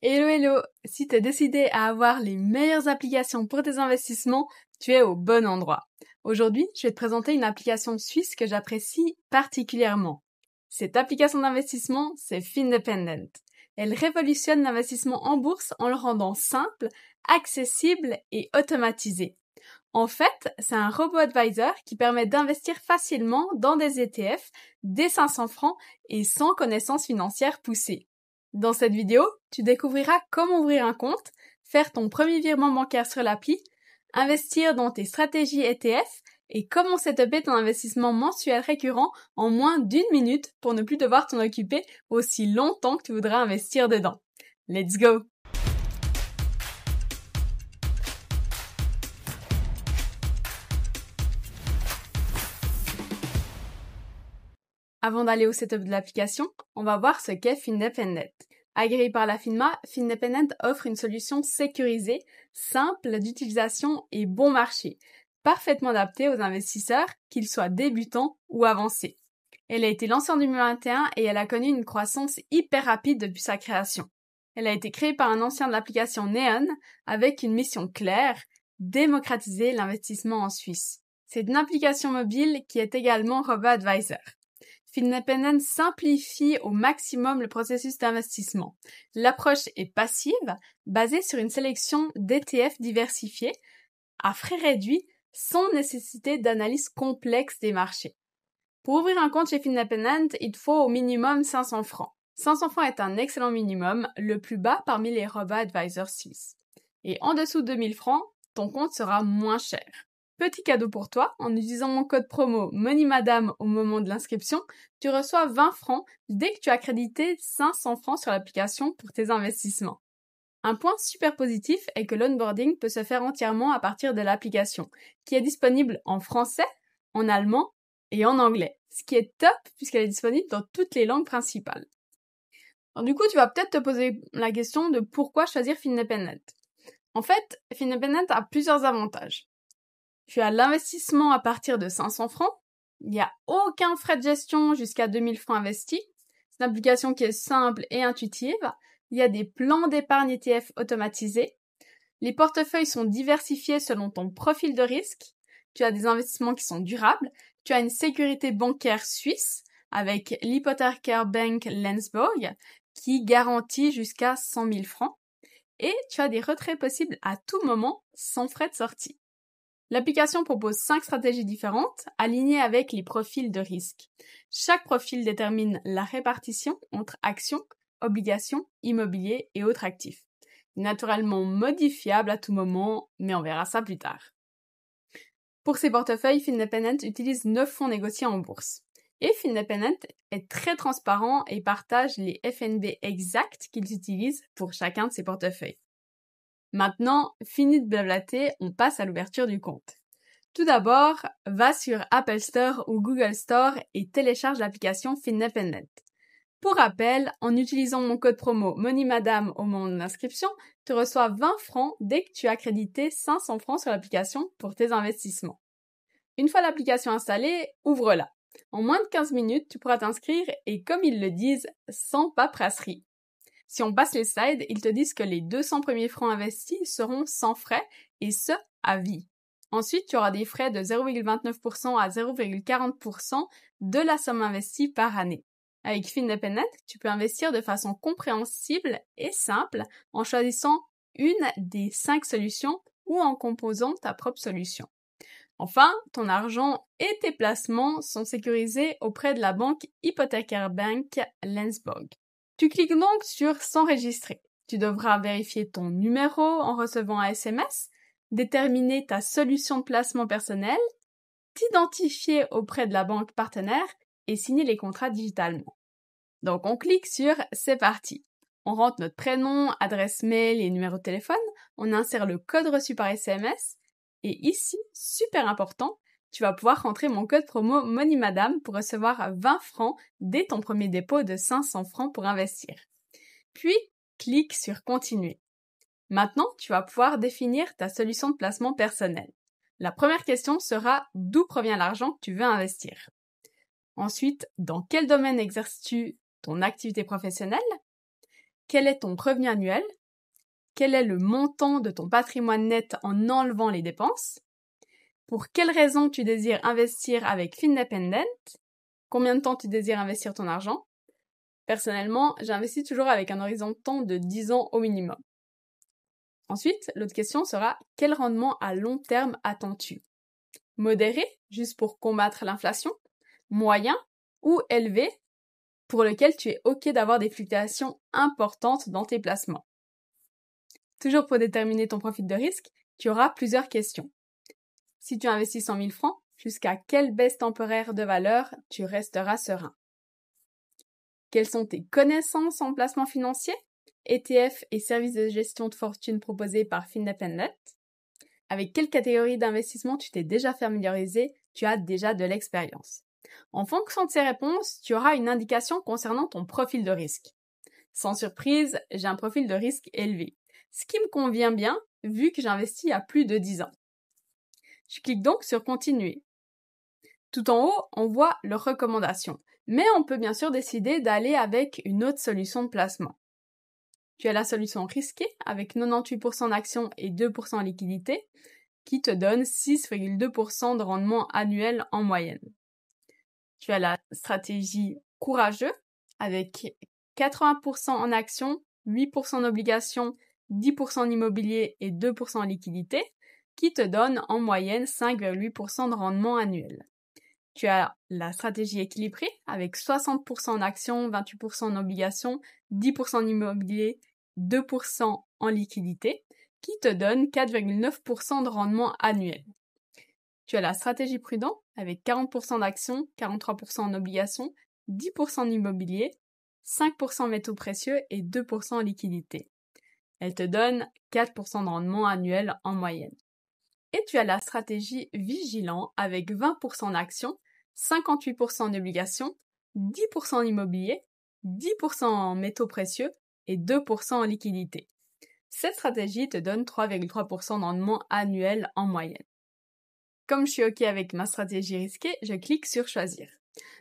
Hello hello! Si tu es décidé à avoir les meilleures applications pour tes investissements, tu es au bon endroit. Aujourd'hui, je vais te présenter une application suisse que j'apprécie particulièrement. Cette application d'investissement, c'est Findependent. Elle révolutionne l'investissement en bourse en le rendant simple, accessible et automatisé. En fait, c'est un robot advisor qui permet d'investir facilement dans des ETF dès 500 francs et sans connaissances financières poussées. Dans cette vidéo, tu découvriras comment ouvrir un compte, faire ton premier virement bancaire sur l'appli, investir dans tes stratégies ETF et comment setuper ton investissement mensuel récurrent en moins d'1 minute pour ne plus devoir t'en occuper aussi longtemps que tu voudras investir dedans. Let's go! Avant d'aller au setup de l'application, on va voir ce qu'est Findependent. Agréé par la FINMA, Findependent offre une solution sécurisée, simple d'utilisation et bon marché, parfaitement adaptée aux investisseurs, qu'ils soient débutants ou avancés. Elle a été lancée en 2021 et elle a connu une croissance hyper rapide depuis sa création. Elle a été créée par un ancien de l'application Neon avec une mission claire, démocratiser l'investissement en Suisse. C'est une application mobile qui est également robo-advisor. Findependent simplifie au maximum le processus d'investissement. L'approche est passive, basée sur une sélection d'ETF diversifiés, à frais réduits, sans nécessité d'analyse complexe des marchés. Pour ouvrir un compte chez Findependent, il te faut au minimum 500 francs. 500 francs est un excellent minimum, le plus bas parmi les robo-advisors suisses. Et en dessous de 2000 francs, ton compte sera moins cher. Petit cadeau pour toi, en utilisant mon code promo MONEYMADAME au moment de l'inscription, tu reçois 20 francs dès que tu as crédité 500 francs sur l'application pour tes investissements. Un point super positif est que l'onboarding peut se faire entièrement à partir de l'application, qui est disponible en français, en allemand et en anglais, ce qui est top puisqu'elle est disponible dans toutes les langues principales. Alors, du coup, tu vas peut-être te poser la question de pourquoi choisir Findependent. En fait, Findependent a plusieurs avantages. Tu as l'investissement à partir de 500 francs. Il n'y a aucun frais de gestion jusqu'à 2000 francs investis. C'est une application qui est simple et intuitive. Il y a des plans d'épargne ETF automatisés. Les portefeuilles sont diversifiés selon ton profil de risque. Tu as des investissements qui sont durables. Tu as une sécurité bancaire suisse avec l'Hypotheker Bank Lensborg qui garantit jusqu'à 100 000 francs. Et tu as des retraits possibles à tout moment sans frais de sortie. L'application propose 5 stratégies différentes, alignées avec les profils de risque. Chaque profil détermine la répartition entre actions, obligations, immobilier et autres actifs. Naturellement modifiable à tout moment, mais on verra ça plus tard. Pour ces portefeuilles, Findependent utilise 9 fonds négociés en bourse. Et Findependent est très transparent et partage les FNB exacts qu'ils utilisent pour chacun de ces portefeuilles. Maintenant, fini de blablater, on passe à l'ouverture du compte. Tout d'abord, va sur Apple Store ou Google Store et télécharge l'application Findependent. Pour rappel, en utilisant mon code promo MONEYMADAME au moment de l'inscription, tu reçois 20 francs dès que tu as crédité 500 francs sur l'application pour tes investissements. Une fois l'application installée, ouvre-la. En moins de 15 minutes, tu pourras t'inscrire et comme ils le disent, sans paperasserie. Si on passe les slides, ils te disent que les 200 premiers francs investis seront sans frais, et ce, à vie. Ensuite, tu auras des frais de 0,29% à 0,40% de la somme investie par année. Avec Findependent, tu peux investir de façon compréhensible et simple en choisissant une des 5 solutions ou en composant ta propre solution. Enfin, ton argent et tes placements sont sécurisés auprès de la banque Hypotheker Bank Lensborg. Tu cliques donc sur S'enregistrer. Tu devras vérifier ton numéro en recevant un SMS, déterminer ta solution de placement personnel, t'identifier auprès de la banque partenaire et signer les contrats digitalement. Donc on clique sur C'est parti. On rentre notre prénom, adresse mail et numéro de téléphone, on insère le code reçu par SMS et ici, super important, tu vas pouvoir rentrer mon code promo MONEYMADAME pour recevoir 20 francs dès ton premier dépôt de 500 francs pour investir. Puis, clique sur Continuer. Maintenant, tu vas pouvoir définir ta solution de placement personnel. La première question sera d'où provient l'argent que tu veux investir. Ensuite, dans quel domaine exerces-tu ton activité professionnelle? quel est ton revenu annuel, quel est le montant de ton patrimoine net en enlevant les dépenses, pour quelles raisons tu désires investir avec Findependent, combien de temps tu désires investir ton argent. Personnellement, j'investis toujours avec un horizon de temps de 10 ans au minimum. Ensuite, l'autre question sera quel rendement à long terme attends-tu? Modéré, juste pour combattre l'inflation, moyen ou élevé, pour lequel tu es OK d'avoir des fluctuations importantes dans tes placements. Toujours pour déterminer ton profil de risque, tu auras plusieurs questions. Si tu investis 100 000 francs, jusqu'à quelle baisse temporaire de valeur tu resteras serein? Quelles sont tes connaissances en placement financier, ETF et services de gestion de fortune proposés par Findependent? Avec quelle catégorie d'investissement tu t'es déjà familiarisé, tu as déjà de l'expérience? En fonction de ces réponses, tu auras une indication concernant ton profil de risque. Sans surprise, j'ai un profil de risque élevé, ce qui me convient bien vu que j'investis il y a plus de 10 ans. Je clique donc sur Continuer. Tout en haut, on voit leurs recommandations, mais on peut bien sûr décider d'aller avec une autre solution de placement. Tu as la solution risquée avec 98% en actions et 2% en liquidité qui te donne 6,2% de rendement annuel en moyenne. Tu as la stratégie courageux avec 80% en actions, 8% en obligations, 10% en immobilier et 2% en liquidité qui te donne en moyenne 5,8% de rendement annuel. Tu as la stratégie équilibrée avec 60% en actions, 28% en obligations, 10% en immobilier, 2% en liquidité, qui te donne 4,9% de rendement annuel. Tu as la stratégie prudent avec 40% d'actions, 43% en obligations, 10% en immobilier, 5% en métaux précieux et 2% en liquidité. Elle te donne 4% de rendement annuel en moyenne. Et tu as la stratégie vigilant avec 20% en actions, 58% en obligations, 10% en immobilier, 10% en métaux précieux et 2% en liquidité. Cette stratégie te donne 3,3% de rendement annuel en moyenne. Comme je suis OK avec ma stratégie risquée, je clique sur Choisir.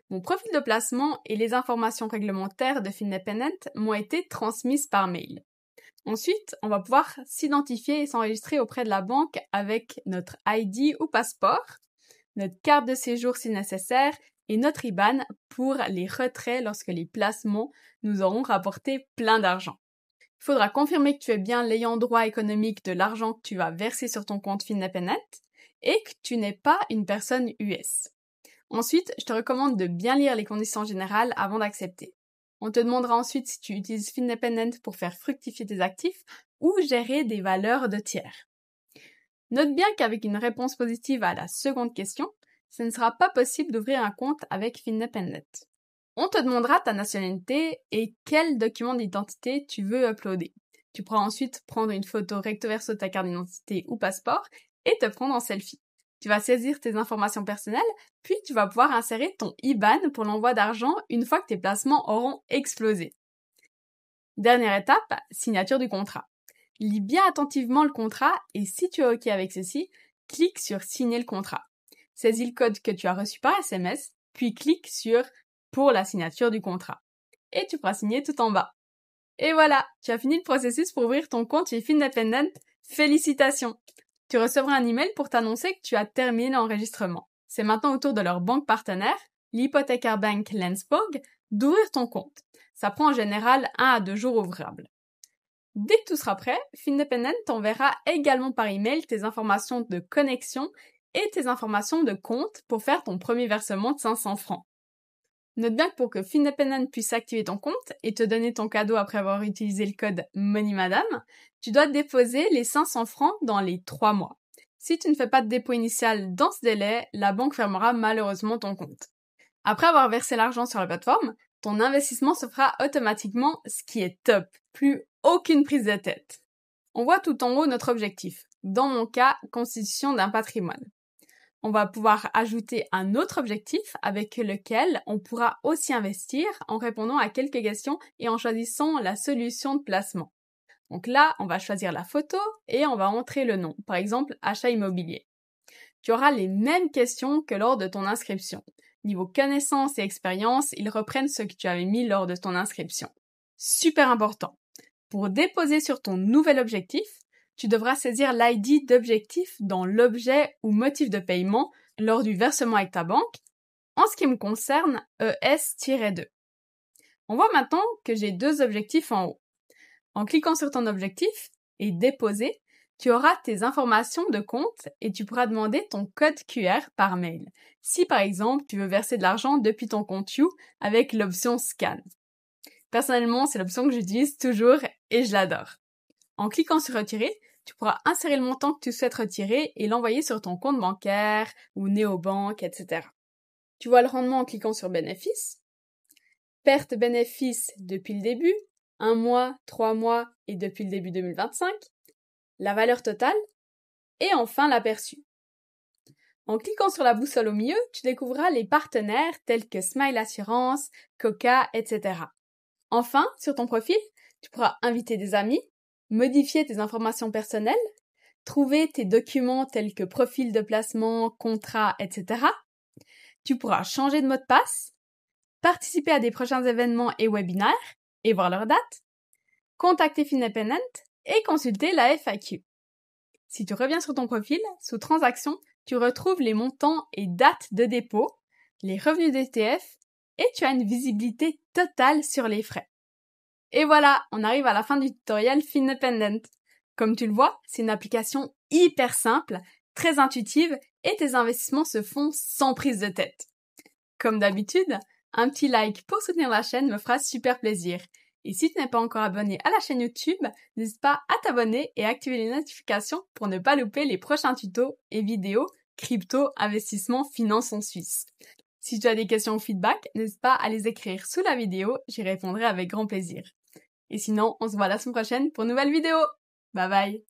Mon profil de placement et les informations réglementaires de Findependent m'ont été transmises par mail. Ensuite, on va pouvoir s'identifier et s'enregistrer auprès de la banque avec notre ID ou passeport, notre carte de séjour si nécessaire et notre IBAN pour les retraits lorsque les placements nous auront rapporté plein d'argent. Il faudra confirmer que tu es bien l'ayant droit économique de l'argent que tu vas verser sur ton compte Findependent et que tu n'es pas une personne US. Ensuite, je te recommande de bien lire les conditions générales avant d'accepter. On te demandera ensuite si tu utilises Findependent pour faire fructifier tes actifs ou gérer des valeurs de tiers. Note bien qu'avec une réponse positive à la seconde question, ce ne sera pas possible d'ouvrir un compte avec Findependent. On te demandera ta nationalité et quel document d'identité tu veux uploader. Tu pourras ensuite prendre une photo recto verso de ta carte d'identité ou passeport et te prendre en selfie. Tu vas saisir tes informations personnelles, puis tu vas pouvoir insérer ton IBAN pour l'envoi d'argent une fois que tes placements auront explosé. Dernière étape, signature du contrat. Lis bien attentivement le contrat et si tu es OK avec ceci, clique sur signer le contrat. Saisis le code que tu as reçu par SMS, puis clique sur pour la signature du contrat. Et tu pourras signer tout en bas. Et voilà, tu as fini le processus pour ouvrir ton compte chez Findependent. Félicitations! Tu recevras un email pour t'annoncer que tu as terminé l'enregistrement. C'est maintenant au tour de leur banque partenaire, l'Hypothecar Bank Lensburg, d'ouvrir ton compte. Ça prend en général 1 à 2 jours ouvrables. Dès que tout sera prêt, Findependent t'enverra également par email tes informations de connexion et tes informations de compte pour faire ton premier versement de 500 francs. Note bien que pour que Findependent puisse activer ton compte et te donner ton cadeau après avoir utilisé le code MONEYMADAME, tu dois déposer les 500 francs dans les 3 mois. Si tu ne fais pas de dépôt initial dans ce délai, la banque fermera malheureusement ton compte. Après avoir versé l'argent sur la plateforme, ton investissement se fera automatiquement, ce qui est top. Plus aucune prise de tête. On voit tout en haut notre objectif. Dans mon cas, constitution d'un patrimoine. On va pouvoir ajouter un autre objectif avec lequel on pourra aussi investir en répondant à quelques questions et en choisissant la solution de placement. Donc là, on va choisir la photo et on va entrer le nom, par exemple achat immobilier. Tu auras les mêmes questions que lors de ton inscription. Niveau connaissances et expérience, ils reprennent ce que tu avais mis lors de ton inscription. Super important. Pour déposer sur ton nouvel objectif, tu devras saisir l'ID d'objectif dans l'objet ou motif de paiement lors du versement avec ta banque. En ce qui me concerne, ES-2. On voit maintenant que j'ai 2 objectifs en haut. En cliquant sur ton objectif et déposer, tu auras tes informations de compte et tu pourras demander ton code QR par mail. Si par exemple, tu veux verser de l'argent depuis ton compte You avec l'option Scan. Personnellement, c'est l'option que j'utilise toujours et je l'adore. En cliquant sur Retirer, tu pourras insérer le montant que tu souhaites retirer et l'envoyer sur ton compte bancaire ou néobanque, etc. Tu vois le rendement en cliquant sur Bénéfices. Perte bénéfice depuis le début, 1 mois, 3 mois et depuis le début 2025. La valeur totale et enfin l'aperçu. En cliquant sur la boussole au milieu, tu découvriras les partenaires tels que Smile Assurance, Coca, etc. Enfin, sur ton profil, tu pourras inviter des amis, modifier tes informations personnelles, trouver tes documents tels que profil de placement, contrat, etc. Tu pourras changer de mot de passe, participer à des prochains événements et webinaires et voir leur date, contacter Finependent et consulter la FAQ. Si tu reviens sur ton profil, sous Transactions, tu retrouves les montants et dates de dépôt, les revenus d'ETF et tu as une visibilité totale sur les frais. Et voilà, on arrive à la fin du tutoriel Finependent. Comme tu le vois, c'est une application hyper simple, très intuitive et tes investissements se font sans prise de tête. Comme d'habitude, un petit like pour soutenir la chaîne me fera super plaisir. Et si tu n'es pas encore abonné à la chaîne YouTube, n'hésite pas à t'abonner et activer les notifications pour ne pas louper les prochains tutos et vidéos crypto, investissement, finance en Suisse. Si tu as des questions ou feedback, n'hésite pas à les écrire sous la vidéo, j'y répondrai avec grand plaisir. Et sinon, on se voit la semaine prochaine pour une nouvelle vidéo. Bye bye!